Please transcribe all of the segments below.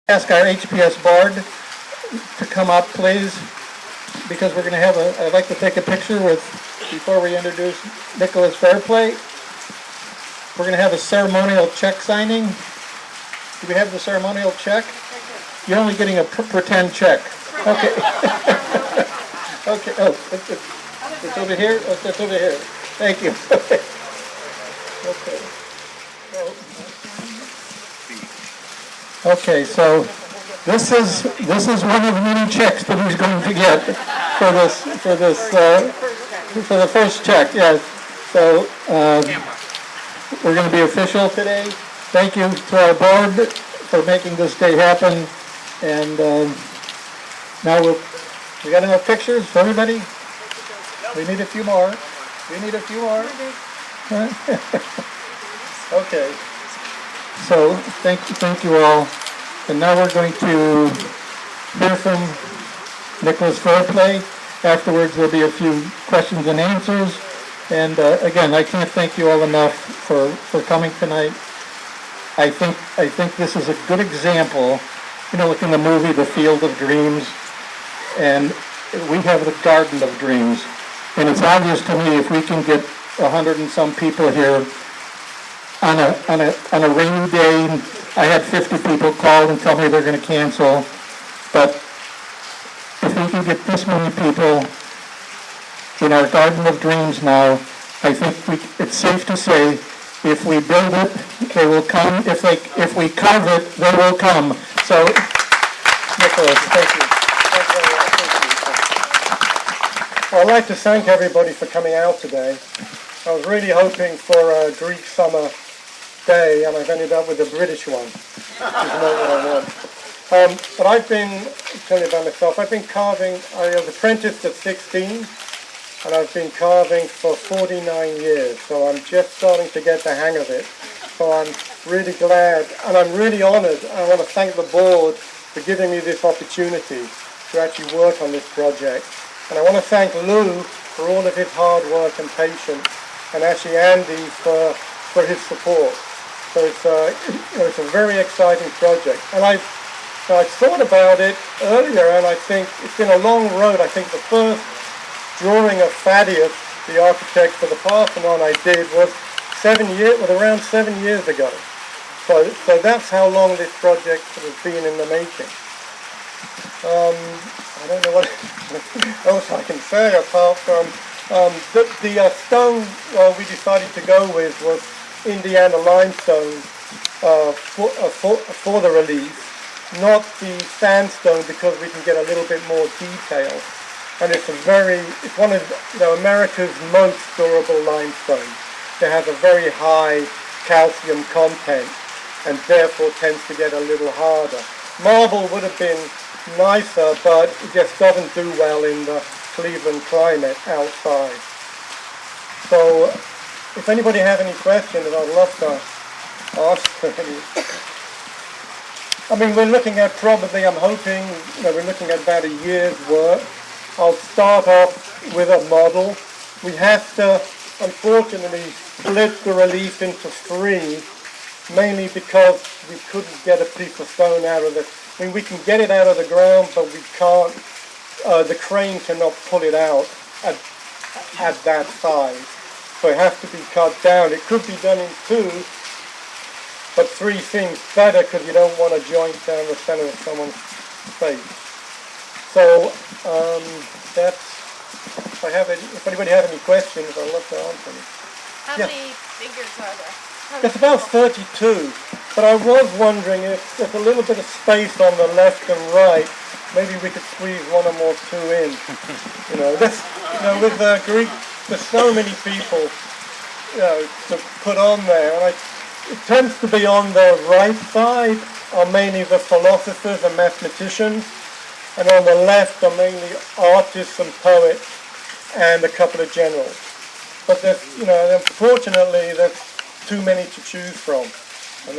Ask our HPS board to come up, please, because we're going to have I'd like to take a picture before we introduce Nicholas Fairplay. We're going to have a ceremonial check signing. Do we have the ceremonial check? You're only getting a pretend check. Okay. Okay. Oh, it's over here? Oh, it's over here. Thank you. Okay, so this is one of many checks that he's going to get for the first check. Yes. So we're going to be official today. Thank you to our board for making this day happen. And now we got enough pictures for everybody. We need a few more. Okay. So thank you all. And now we're going to hear from Nicholas Fairplay. Afterwards there'll be a few questions and answers. And again, I can't thank you all enough for coming tonight. I think this is a good example. You know, like in the movie The Field of Dreams, and we have the Garden of Dreams. And it's obvious to me if we can get 100 and some people here on a rainy day. I had 50 people call and tell me they're going to cancel. But if we can get this many people in our Garden of Dreams now, I think it's safe to say if we build it, they will come. If we carve it, they will come. So, Nicholas, thank you. Well, I'd like to thank everybody for coming out today. I was really hoping for a Greek summer day, and I've ended up with a British one, which is not what I want. But I'll tell you about myself. I've been carving, I was apprenticed at 16, and I've been carving for 49 years, so I'm just starting to get the hang of it. So I'm really glad, and I'm really honored. I want to thank the board for giving me this opportunity to actually work on this project. And I want to thank Lou for all of his hard work and patience, and actually Andy for his support. So it's a very exciting project. And I thought about it earlier, and I think it's been a long road. I think the first drawing of Thaddeus, the architect for the Parthenon, I did was around 7 years ago. So that's how long this project has been in the making. I don't know what else I can say apart from the stone we decided to go with was Indiana limestone for the relief, not the sandstone, because we can get a little bit more detail. And it's one of America's most durable limestones. It has a very high calcium content and therefore tends to get a little harder. Marble would have been nicer, but it just doesn't do well in the Cleveland climate outside. So if anybody has any questions, I'd love to ask any. I mean, we're looking at we're looking at about a year's work. I'll start off with a model. We have to, unfortunately, split the relief into three, mainly because we couldn't get a piece of stone out of I mean, we can get it out of the ground, but we can't, the crane cannot pull it out at that size. So it has to be cut down. It could be done in two, but three seems better because you don't want a joint down the center of someone's face. So if anybody has any questions, I'd love to answer them. How many figures are there? It's about 32, but I was wondering if there's a little bit of space on the left and right, maybe we could squeeze one or more two in. With Greek, there's so many people, to put on there, and it tends to be on the right side are mainly the philosophers and mathematicians, and on the left are mainly artists and poets and a couple of generals. But unfortunately, there's too many to choose from, and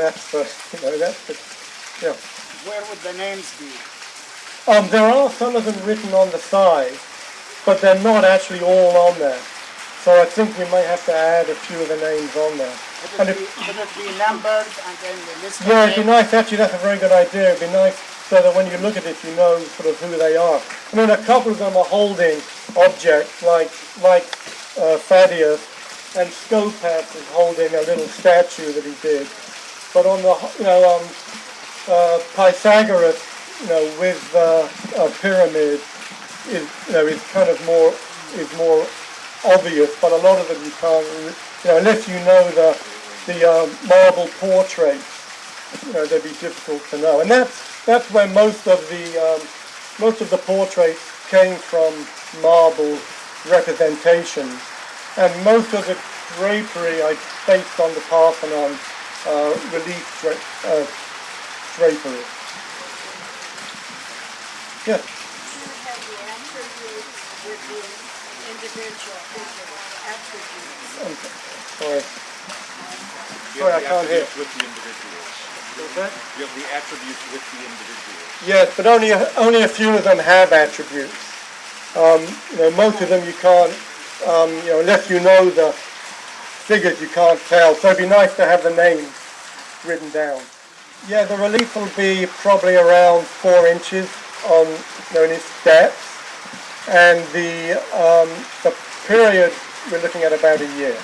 Where would the names be? There are some of them written on the side, but they're not actually all on there. So I think we might have to add a few of the names on there. And Could it be numbered and then the list of yeah, it'd be names? nice. Actually, that's a very good idea. It'd be nice so that when you look at it, you know sort of who they are. I mean, a couple of them are holding objects like Thaddeus, and Scopas is holding a little statue that he did. But on the Pythagoras, with a pyramid is kind of more obvious. But a lot of them you can't, unless you know the marble portraits, they'd be difficult to know. And that's where most of the portraits came from, marble representations. And most of the drapery I based on the Parthenon relief drapery. Yes. You have the attributes with the individual attributes. Sorry. You Sorry, have I the can't hear. attributes with the individuals. What's that? You have the attributes with the individuals. Yes, but only a few of them have attributes. Most of them you can't, unless you know the figures, you can't tell. So it'd be nice to have the names written down. Yeah, the relief will be probably around 4 inches in its depth, and the period we're looking at about a year.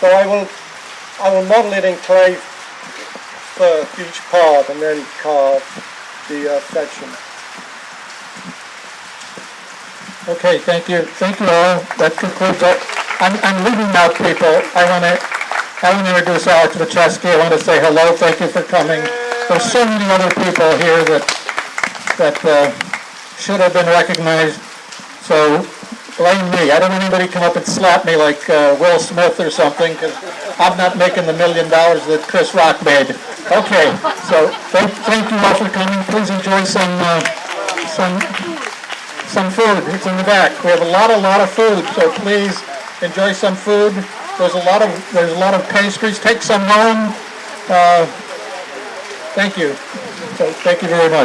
So I will model it in clay first, each part, and then carve the section. Okay, thank you all. That concludes it. I'm leaving out people. I want to introduce Alex Macheski. I want to say hello. Thank you for coming. There's so many other people here that should have been recognized. So blame me. I don't want anybody to come up and slap me like Will Smith or something, because I'm not making the $1 million that Chris Rock made. Okay, so thank you all for coming. Please enjoy some food. It's in the back. We have a lot of food, so please enjoy some food. There's a lot of pastries. Take some home. Thank you. So thank you very much.